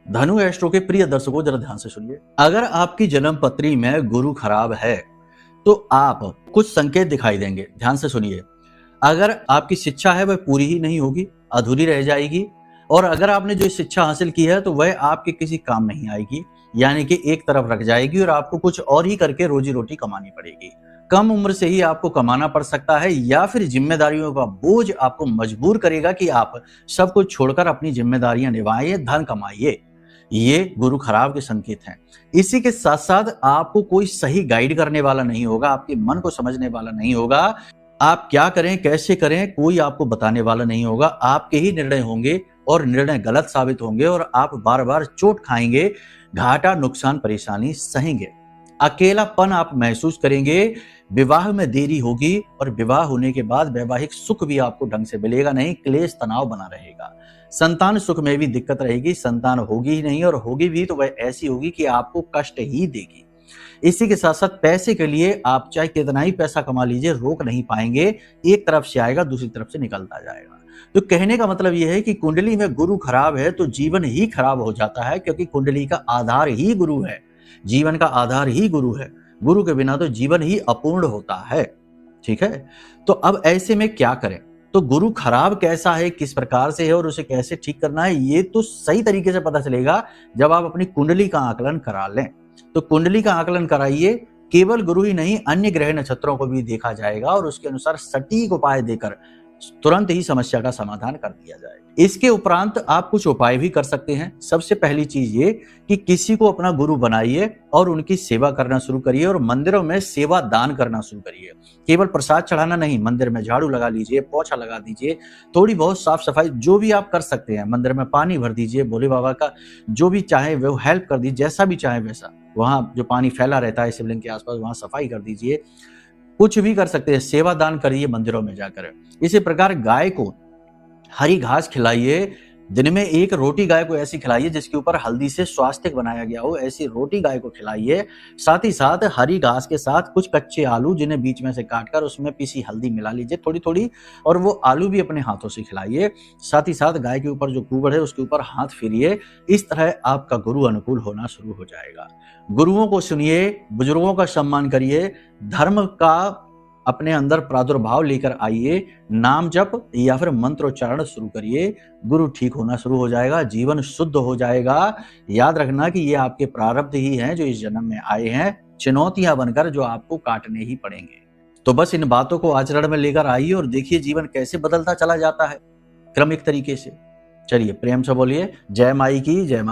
धनु एस्ट्रो के प्रिय दर्शकों, जरा ध्यान से सुनिए। अगर आपकी जन्म पत्री में गुरु खराब है तो आप कुछ संकेत दिखाई देंगे। ध्यान से सुनिए। अगर आपकी शिक्षा है वह पूरी ही नहीं होगी, अधूरी रह जाएगी, और अगर आपने जो शिक्षा हासिल की है तो वह आपके किसी काम नहीं आएगी, यानी कि एक तरफ रख जाएगी और आपको कुछ और ही करके रोजी रोटी कमानी पड़ेगी। कम उम्र से ही आपको कमाना पड़ सकता है, या फिर जिम्मेदारियों का बोझ आपको मजबूर करेगा कि आप सब कुछ छोड़कर अपनी जिम्मेदारियां निभाइए, धन कमाइए। ये गुरु खराब के संकेत हैं। इसी के साथ साथ आपको कोई सही गाइड करने वाला नहीं होगा, आपके मन को समझने वाला नहीं होगा। आप क्या करें, कैसे करें, कोई आपको बताने वाला नहीं होगा। आपके ही निर्णय होंगे और निर्णय गलत साबित होंगे और आप बार बार चोट खाएंगे, घाटा, नुकसान, परेशानी सहेंगे। अकेलापन आप महसूस करेंगे, विवाह में देरी होगी और विवाह होने के बाद वैवाहिक सुख भी आपको ढंग से मिलेगा नहीं, क्लेश तनाव बना रहेगा। संतान सुख में भी दिक्कत रहेगी, संतान होगी ही नहीं, और होगी भी तो वह ऐसी होगी कि आपको कष्ट ही देगी। इसी के साथ साथ पैसे के लिए आप चाहे कितना ही पैसा कमा लीजिए, रोक नहीं पाएंगे। एक तरफ से आएगा, दूसरी तरफ से निकलता जाएगा। तो कहने का मतलब यह है कि कुंडली में गुरु खराब है तो जीवन ही खराब हो जाता है, क्योंकि कुंडली का आधार ही गुरु है, जीवन का आधार ही गुरु है। गुरु के बिना तो जीवन ही अपूर्ण होता है। ठीक है, तो अब ऐसे में क्या करें? तो गुरु खराब कैसा है, किस प्रकार से है और उसे कैसे ठीक करना है, ये तो सही तरीके से पता चलेगा जब आप अपनी कुंडली का आकलन करा लें। तो कुंडली का आकलन कराइए, केवल गुरु ही नहीं अन्य ग्रह नक्षत्रों को भी देखा जाएगा और उसके अनुसार सटीक उपाय देकर तुरंत ही समस्या का समाधान कर दिया जाएगा। इसके उपरांत आप कुछ उपाय भी कर सकते हैं। सबसे पहली चीज ये कि किसी को अपना गुरु बनाइए और उनकी सेवा करना शुरू करिए और मंदिरों में सेवा दान करना शुरू करिए। केवल प्रसाद चढ़ाना नहीं, मंदिर में झाड़ू लगा लीजिए, पोछा लगा दीजिए, थोड़ी बहुत साफ सफाई जो भी आप कर सकते हैं, मंदिर में पानी भर दीजिए, भोले बाबा का जो भी चाहे वो हेल्प कर दीजिए, जैसा भी चाहे वैसा। वहां जो पानी फैला रहता है शिवलिंग के आसपास, वहां सफाई कर दीजिए, कुछ भी कर सकते हैं, सेवा दान करिए मंदिरों में जाकर। इसी प्रकार गाय को हरी घास खिलाइए, दिन में एक रोटी गाय को ऐसी खिलाइए जिसके ऊपर हल्दी से स्वास्तिक बनाया गया हो, ऐसी रोटी गाय को खिलाइए। साथ ही साथ हरी घास के साथ कुछ कच्चे आलू जिन्हें बीच में से काटकर उसमें पीसी हल्दी मिला लीजिए थोड़ी थोड़ी, और वो आलू भी अपने हाथों से खिलाइए। साथ ही साथ गाय के ऊपर जो कुबड़ है उसके ऊपर हाथ फेरिए। इस तरह आपका गुरु अनुकूल होना शुरू हो जाएगा। गुरुओं को सुनिए, बुजुर्गों का सम्मान करिए, धर्म का अपने अंदर प्रादुर्भाव लेकर आइए, नाम जप या फिर मंत्रोच्चारण शुरू करिए। गुरु ठीक होना शुरू हो जाएगा, जीवन शुद्ध हो जाएगा। याद रखना कि ये आपके प्रारब्ध ही हैं जो इस जन्म में आए हैं, चुनौतियां बनकर जो आपको काटने ही पड़ेंगे। तो बस इन बातों को आचरण में लेकर आइए और देखिए जीवन कैसे बदलता चला जाता है क्रमिक तरीके से। चलिए प्रेम से बोलिए जय माई की, जय मां।